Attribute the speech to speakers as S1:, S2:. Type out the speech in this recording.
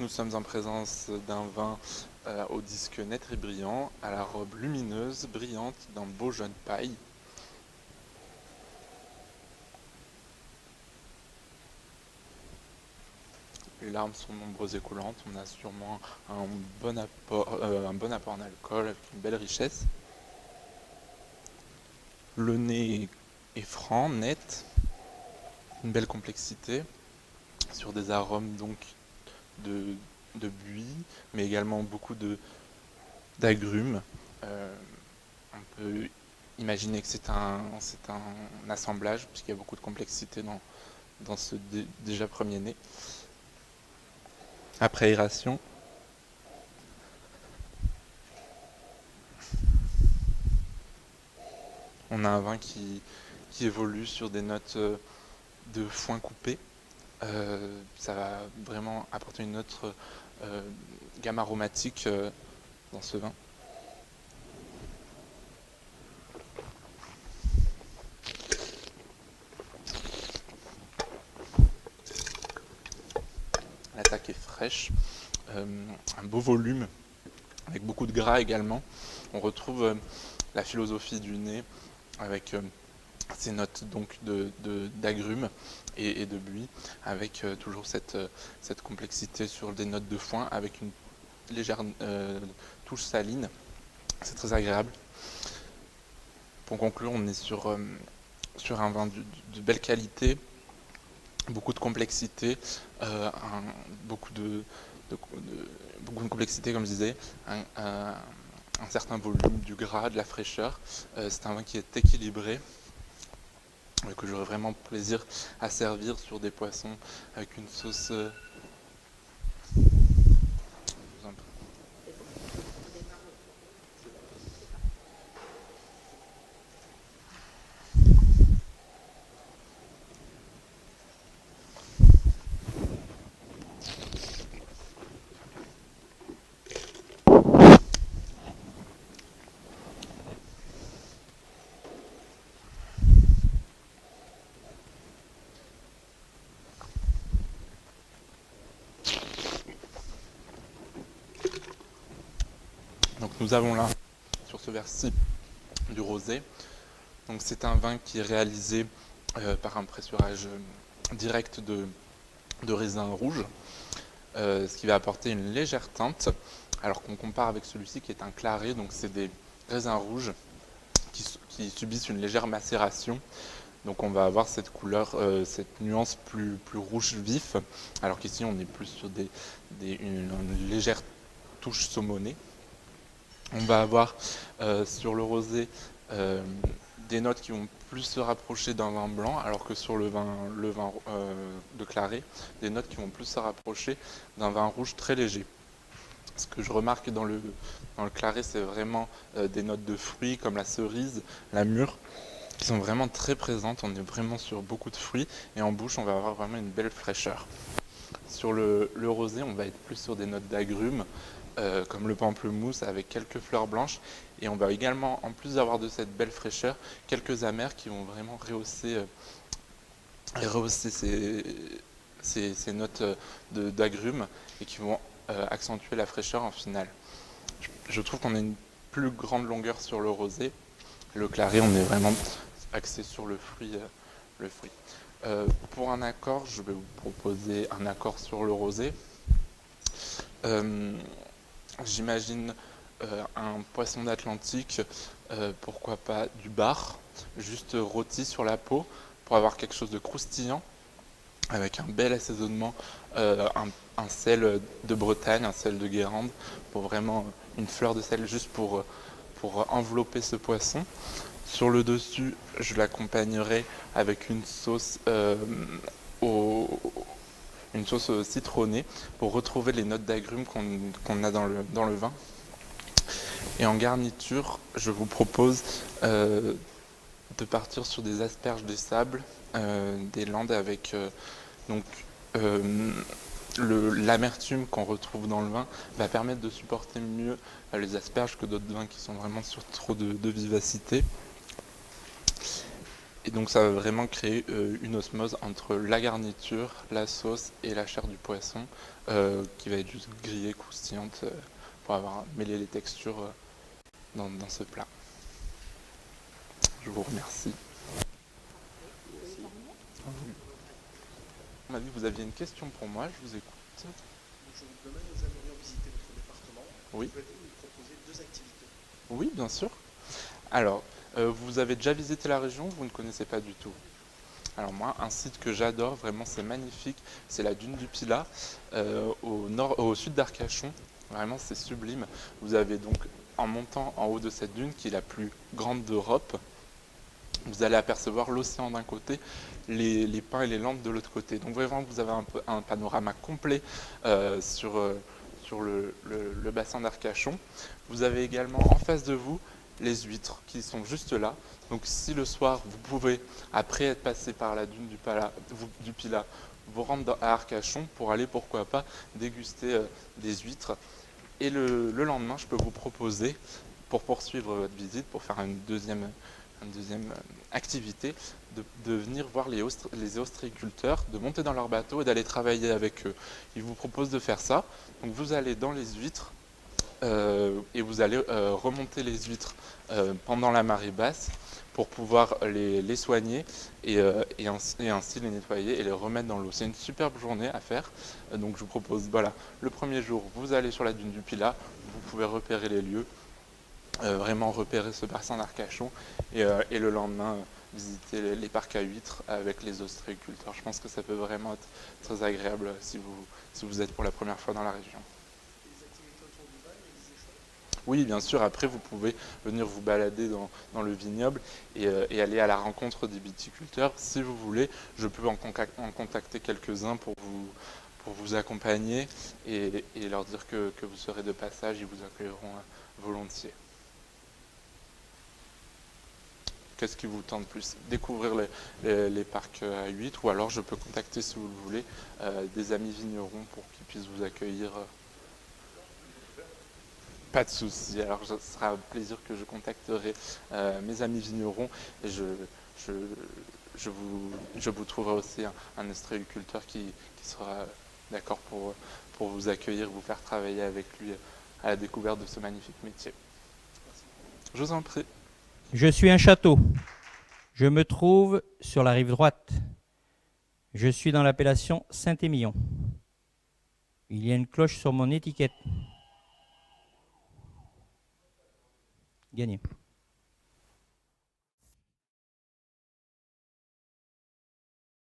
S1: nous sommes en présence d'un vin au disque net et brillant, à la robe lumineuse, brillante, d'un beau jaune paille. Les larmes sont nombreuses et collantes, on a sûrement un bon apport en alcool, avec une belle richesse. Le nez est franc, net, une belle complexité, sur des arômes donc de buis, mais également beaucoup d'agrumes. On peut imaginer que c'est un assemblage, puisqu'il y a beaucoup de complexité dans ce déjà premier nez. Après aération, on a un vin qui évolue sur des notes de foin coupé. Ça va vraiment apporter une autre gamme aromatique dans ce vin. L'attaque est fraîche, un beau volume, avec beaucoup de gras également. On retrouve la philosophie du nez avec ces notes donc d'agrumes et de buis, avec toujours cette complexité sur des notes de foin, avec une légère touche saline. C'est très agréable. Pour conclure, on est sur un vin de belle qualité, beaucoup de complexité, beaucoup de complexité, comme je disais, un certain volume, du gras, de la fraîcheur. C'est un vin qui est équilibré, que j'aurais vraiment plaisir à servir sur des poissons avec une sauce. Donc nous avons là, sur ce verre-ci, du rosé. Donc c'est un vin qui est réalisé par un pressurage direct de raisin rouge, ce qui va apporter une légère teinte, alors qu'on compare avec celui-ci qui est un claré, donc c'est des raisins rouges qui subissent une légère macération. Donc on va avoir cette couleur, cette nuance plus rouge vif, alors qu'ici on est plus sur une légère touche saumonée. On va avoir sur le rosé des notes qui vont plus se rapprocher d'un vin blanc, alors que sur le vin de claré, des notes qui vont plus se rapprocher d'un vin rouge très léger. Ce que je remarque dans le claré, c'est vraiment des notes de fruits comme la cerise, la mûre, qui sont vraiment très présentes. On est vraiment sur beaucoup de fruits, et en bouche, on va avoir vraiment une belle fraîcheur. Sur le rosé, on va être plus sur des notes d'agrumes, comme le pamplemousse avec quelques fleurs blanches, et on va également, en plus d'avoir de cette belle fraîcheur, quelques amers qui vont vraiment rehausser ces notes d'agrumes et qui vont accentuer la fraîcheur en finale. Je trouve qu'on a une plus grande longueur sur le rosé. Le claré, on est vraiment axé sur le fruit. Pour un accord, je vais vous proposer un accord sur le rosé. J'imagine un poisson d'Atlantique, pourquoi pas du bar, juste rôti sur la peau, pour avoir quelque chose de croustillant, avec un bel assaisonnement, un sel de Bretagne, un sel de Guérande, pour vraiment une fleur de sel juste pour envelopper ce poisson. Sur le dessus, je l'accompagnerai avec une sauce une sauce citronnée pour retrouver les notes d'agrumes qu'on a dans le vin. Et en garniture, je vous propose de partir sur des asperges des sables, des landes avec l'amertume qu'on retrouve dans le vin va permettre de supporter mieux les asperges que d'autres vins qui sont vraiment sur trop de vivacité. Et donc ça va vraiment créer une osmose entre la garniture, la sauce et la chair du poisson, qui va être juste grillée, croustillante, pour avoir mêlé les textures dans ce plat. Je vous remercie. On m'a dit que vous aviez une question pour moi, je vous écoute.
S2: Demain, nous aimerions visiter votre département.
S1: Oui.
S2: Pouvez-vous nous proposer 2 activités?
S1: Oui, bien sûr. Alors, vous avez déjà visité la région, vous ne connaissez pas du tout? Alors moi, un site que j'adore, vraiment c'est magnifique, c'est la dune du Pilat, au sud d'Arcachon. Vraiment c'est sublime. Vous avez donc, en montant en haut de cette dune, qui est la plus grande d'Europe, vous allez apercevoir l'océan d'un côté, les pins et les landes de l'autre côté. Donc vraiment vous avez un panorama complet sur le bassin d'Arcachon. Vous avez également en face de vous les huîtres qui sont juste là. Donc si le soir vous pouvez, après être passé par la dune du Pilat, vous rendre à Arcachon pour aller pourquoi pas déguster des huîtres. Et le lendemain, je peux vous proposer, pour poursuivre votre visite, pour faire une deuxième activité, de venir voir les ostréiculteurs, de monter dans leur bateau et d'aller travailler avec eux. Ils vous proposent de faire ça. Donc vous allez dans les huîtres et vous allez remonter les huîtres pendant la marée basse pour pouvoir les soigner et ainsi les nettoyer et les remettre dans l'eau. C'est une superbe journée à faire. Donc je vous propose, voilà, le premier jour, vous allez sur la dune du Pilat, vous pouvez repérer les lieux, vraiment repérer ce bassin d'Arcachon et le lendemain visiter les parcs à huîtres avec les ostréiculteurs. Je pense que ça peut vraiment être très agréable si vous êtes pour la première fois dans la région. Oui, bien sûr, après vous pouvez venir vous balader dans le vignoble et aller à la rencontre des viticulteurs. Si vous voulez, je peux en contacter quelques-uns pour vous accompagner et leur dire que vous serez de passage, ils vous accueilleront volontiers. Qu'est-ce qui vous tente plus? Découvrir les parcs à huîtres, ou alors je peux contacter, si vous le voulez, des amis vignerons pour qu'ils puissent vous accueillir. Pas de souci. Alors ce sera un plaisir que je contacterai mes amis vignerons et je vous trouverai aussi un ostréiculteur qui sera d'accord pour vous accueillir, vous faire travailler avec lui à la découverte de ce magnifique métier. Je vous en prie.
S3: Je suis un château. Je me trouve sur la rive droite. Je suis dans l'appellation Saint-Émilion. Il y a une cloche sur mon étiquette. Gagné.